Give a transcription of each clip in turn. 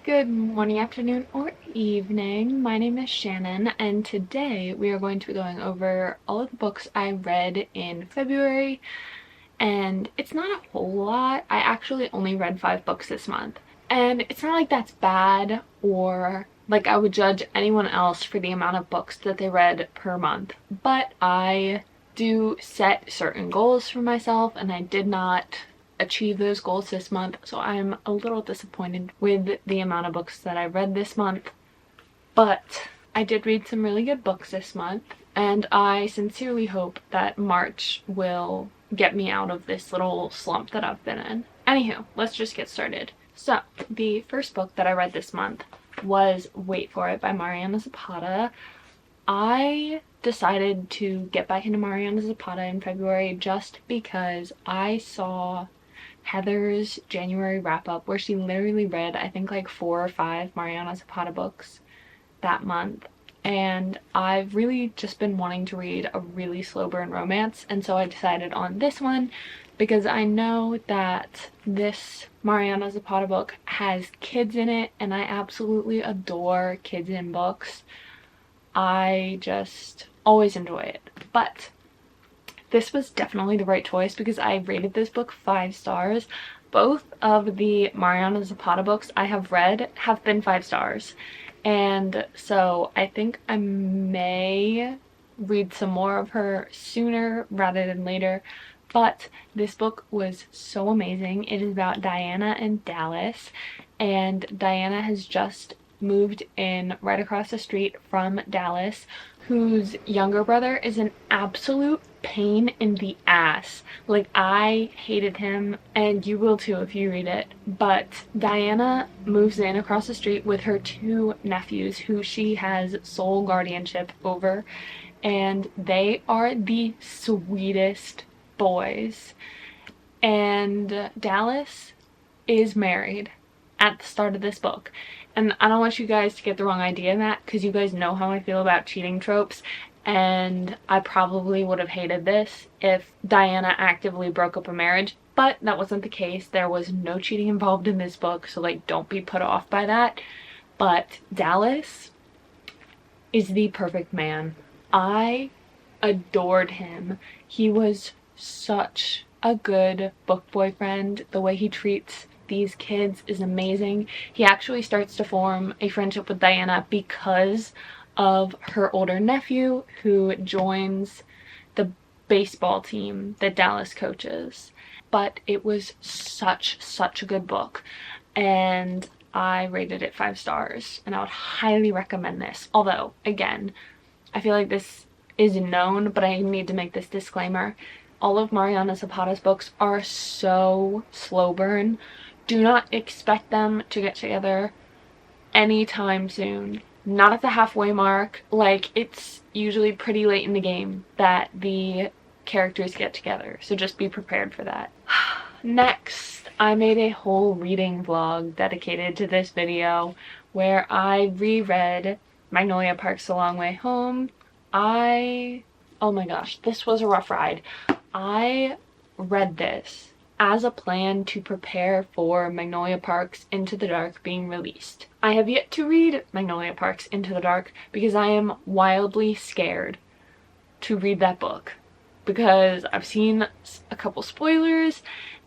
Good morning, afternoon, or evening. My name is Shannon, and today we are going to be going over all of the books I read in February, and it's not a whole lot. I actually only read 5 books this month, and it's not like that's bad or like I would judge anyone else for the amount of books that they read per month, but I do set certain goals for myself, and I did not achieve those goals this month, so I'm a little disappointed with the amount of books that I read this month. But I did read some really good books this month, and I sincerely hope that March will get me out of this little slump that I've been in. Anywho, let's just get started. So, the first book that I read this month was Wait For It by Mariana Zapata. I decided to get back into Mariana Zapata in February just because I saw Heather's January wrap-up where she literally read, I think, like 4 or 5 Mariana Zapata books that month. And I've really just been wanting to read a really slow burn romance, and so I decided on this one because I know that this Mariana Zapata book has kids in it, and I absolutely adore kids in books. I just always enjoy it. But this was definitely the right choice because I rated this book 5 stars. Both of the Mariana Zapata books I have read have been 5 stars. And so I think I may read some more of her sooner rather than later. But this book was so amazing. It is about Diana and Dallas. And Diana has just moved in right across the street from Dallas, whose younger brother is an absolute pain in the ass. Like, I hated him, and you will too if you read it. But Diana moves in across the street with her 2 nephews who she has sole guardianship over, and they are the sweetest boys. And Dallas is married at the start of this book. And I don't want you guys to get the wrong idea in that, because you guys know how I feel about cheating tropes, and I probably would have hated this if Diana actively broke up a marriage, but that wasn't the case. There was no cheating involved in this book, so like, don't be put off by that. But Dallas is the perfect man. I adored him. He was such a good book boyfriend. The way he treats these kids is amazing. He actually starts to form a friendship with Diana because of her older nephew who joins the baseball team that Dallas coaches. But it was such a good book, and I rated it 5 stars, and I would highly recommend this. Although, again, I feel like this is known, but I need to make this disclaimer. All of Mariana Zapata's books are so slow burn. Do not expect them to get together anytime soon. Not at the halfway mark. Like, it's usually pretty late in the game that the characters get together, so just be prepared for that. Next, I made a whole reading vlog dedicated to this video where I reread Magnolia Park's A Long Way Home. Oh my gosh, this was a rough ride. I read this as a plan to prepare for Magnolia Park's Into the Dark being released. I have yet to read Magnolia Park's Into the Dark because I am wildly scared to read that book, because I've seen a couple spoilers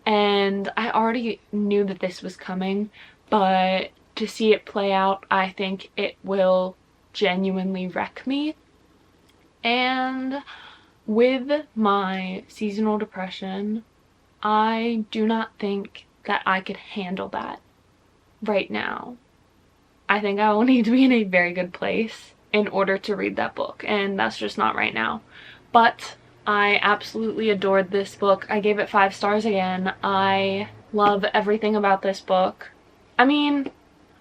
and I already knew that this was coming, but to see it play out, I think it will genuinely wreck me. And with my seasonal depression, I do not think that I could handle that right now. I think I will need to be in a very good place in order to read that book, and that's just not right now. But I absolutely adored this book. I gave it 5 stars again. I love everything about this book. I mean,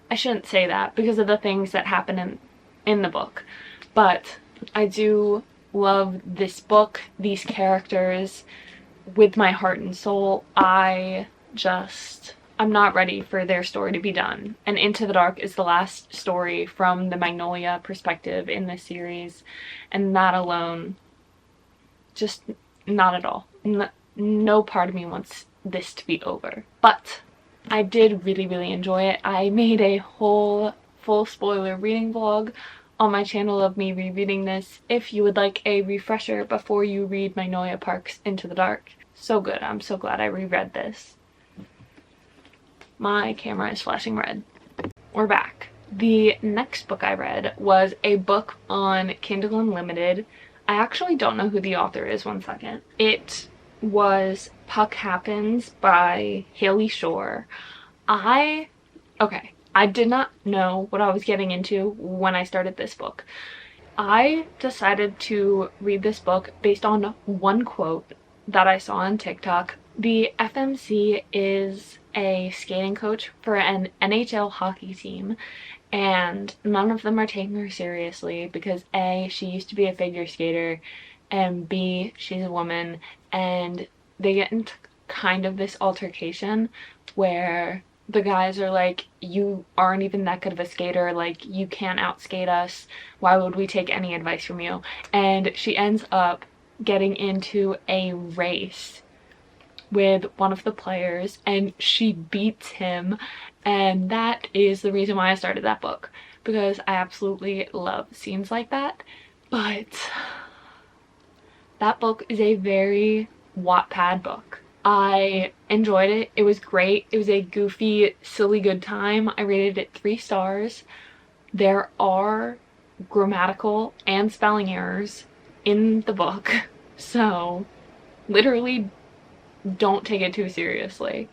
I shouldn't say that because of the things that happen in the book, but I do love this book, these characters, with my heart and soul. I'm not ready for their story to be done. And Into the Dark is the last story from the Magnolia perspective in this series, and that alone, just not at all. No part of me wants this to be over. But I did really enjoy it. I made a whole full spoiler reading vlog on my channel of me rereading this if you would like a refresher before you read Magnolia Park's Into the Dark. So good. I'm so glad I reread this. My camera is flashing red. We're back. The next book I read was a book on Kindle Unlimited. I actually don't know who the author is, one second. It was Puck Happens by Haley Shore. I did not know what I was getting into when I started this book. I decided to read this book based on one quote that I saw on TikTok. The FMC is a skating coach for an NHL hockey team, and none of them are taking her seriously because A, she used to be a figure skater, and B, she's a woman, and they get into kind of this altercation where the guys are like, you aren't even that good of a skater, like, you can't outskate us, why would we take any advice from you? And she ends up getting into a race with one of the players and she beats him, and that is the reason why I started that book, because I absolutely love scenes like that. But that book is a very Wattpad book. I enjoyed it. It was great. It was a goofy, silly good time. I rated it 3 stars. There are grammatical and spelling errors in the book, so literally don't take it too seriously.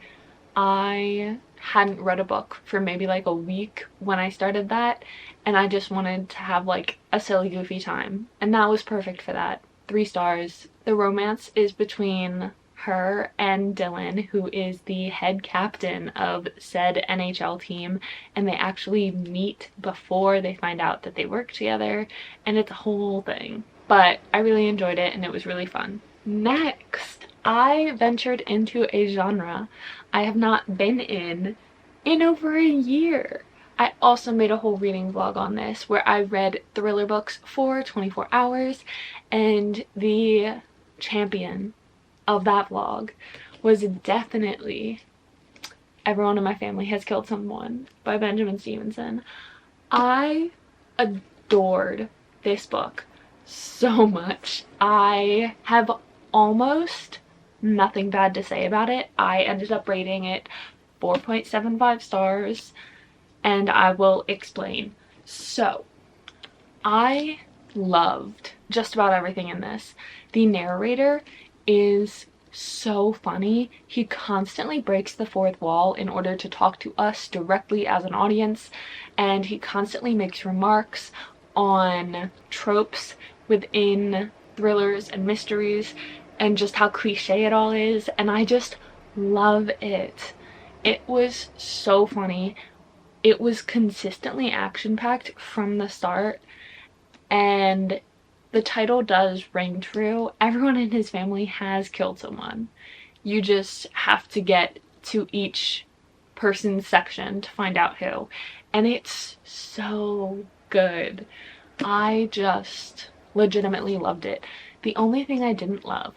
I hadn't read a book for maybe like a week when I started that, and I just wanted to have like a silly goofy time, and that was perfect for that. 3 stars. The romance is between her and Dylan, who is the head captain of said NHL team, and they actually meet before they find out that they work together, and it's a whole thing. But I really enjoyed it and it was really fun. Next, I ventured into a genre I have not been in over a year. I also made a whole reading vlog on this where I read thriller books for 24 hours, and the champion of that vlog was definitely Everyone in My Family Has Killed Someone by Benjamin Stevenson. I adored this book so much. I have almost nothing bad to say about it. I ended up rating it 4.75 stars, and I will explain. So, I loved just about everything in this. The narrator is so funny. He constantly breaks the fourth wall in order to talk to us directly as an audience, and he constantly makes remarks on tropes within thrillers and mysteries and just how cliche it all is, and I just love it. It was so funny. It was consistently action-packed from the start, and the title does ring true. Everyone in his family has killed someone. You just have to get to each person's section to find out who. And it's so good. I just legitimately loved it. The only thing I didn't love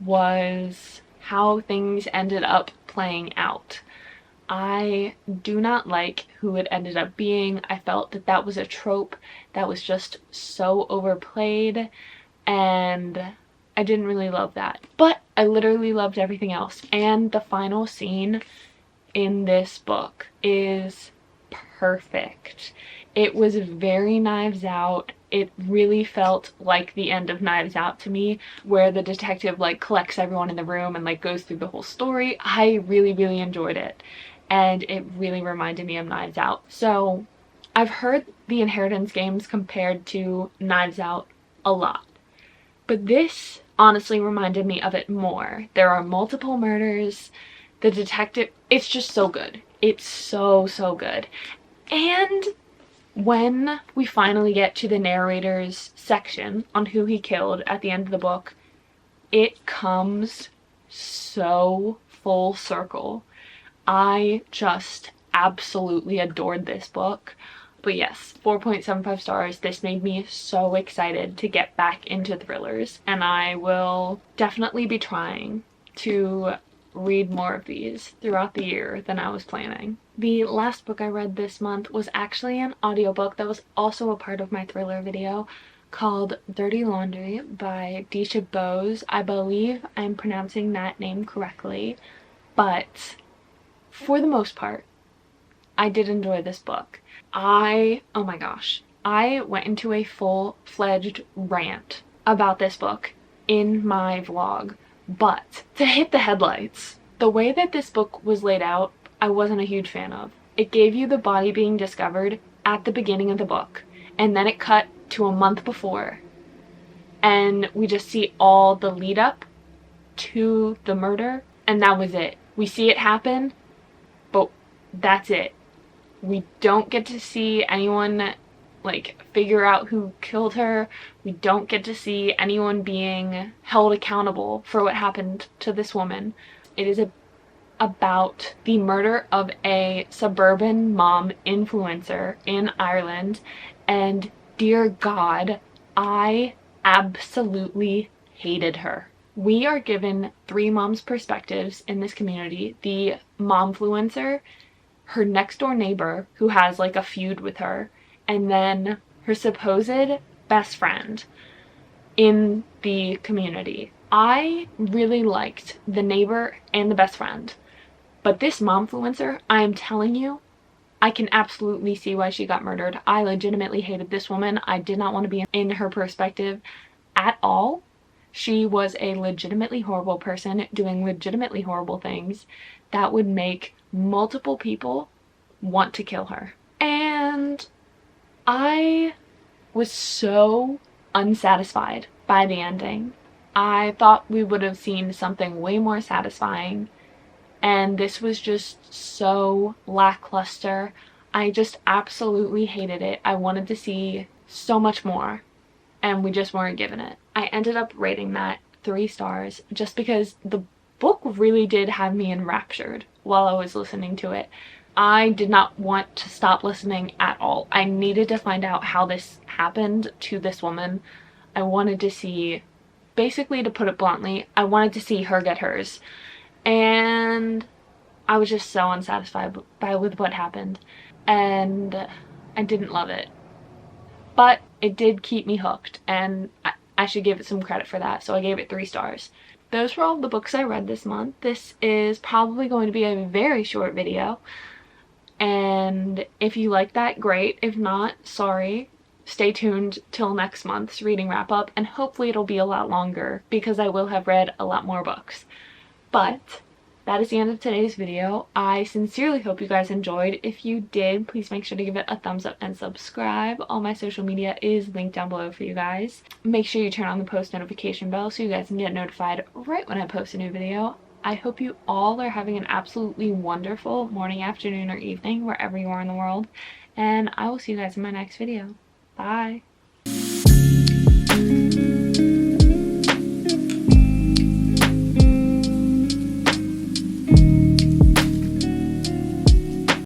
was how things ended up playing out. I do not like who it ended up being. I felt that that was a trope that was just so overplayed, and I didn't really love that. But I literally loved everything else. And the final scene in this book is perfect. It was very Knives Out. It really felt like the end of Knives Out to me, where the detective like collects everyone in the room and like goes through the whole story. I really enjoyed it, and it really reminded me of Knives Out. So I've heard the Inheritance games compared to Knives Out a lot, but this honestly reminded me of it more. There are multiple murders. The detective, it's just so good. It's so good. And when we finally get to the narrator's section on who he killed at the end of the book, it comes so full circle. I just absolutely adored this book. But yes, 4.75 stars. This made me so excited to get back into thrillers, and I will definitely be trying to read more of these throughout the year than I was planning. The last book I read this month was actually an audiobook that was also a part of my thriller video, called Dirty Laundry by Disha Bose. I believe I'm pronouncing that name correctly, but for the most part, I did enjoy this book. Oh my gosh, I went into a full-fledged rant about this book in my vlog, but to hit the headlights, the way that this book was laid out, I wasn't a huge fan of. It gave you the body being discovered at the beginning of the book, and then it cut to a month before, and we just see all the lead up to the murder, and that was it. We see it happen, but that's it. We don't get to see anyone like figure out who killed her. We don't get to see anyone being held accountable for what happened to this woman. It is about the murder of a suburban mom influencer in Ireland, and dear God, I absolutely hated her. We are given three moms' perspectives in this community: the momfluencer, her next door neighbor who has like a feud with her, and then her supposed best friend in the community. I really liked the neighbor and the best friend, but this momfluencer, I am telling you, I can absolutely see why she got murdered. I legitimately hated this woman. I did not want to be in her perspective at all. She was a legitimately horrible person doing legitimately horrible things that would make multiple people want to kill her. And I was so unsatisfied by the ending. I thought we would have seen something way more satisfying, and this was just so lackluster. I just absolutely hated it. I wanted to see so much more, and we just weren't given it. I ended up rating that 3 stars just because the book really did have me enraptured while I was listening to it. I did not want to stop listening at all. I needed to find out how this happened to this woman. I wanted to see, basically, to put it bluntly, I wanted to see her get hers. And I was just so unsatisfied with what happened, and I didn't love it. But it did keep me hooked, and I should give it some credit for that, so I gave it 3 stars. Those were all the books I read this month. This is probably going to be a very short video, and if you like that, great. If not, sorry. Stay tuned till next month's reading wrap up, and hopefully it'll be a lot longer because I will have read a lot more books. But that is the end of today's video. I sincerely hope you guys enjoyed. If you did, please make sure to give it a thumbs up and subscribe. All my social media is linked down below for you guys. Make sure you turn on the post notification bell so you guys can get notified right when I post a new video. I hope you all are having an absolutely wonderful morning, afternoon, or evening wherever you are in the world, and I will see you guys in my next video. Bye!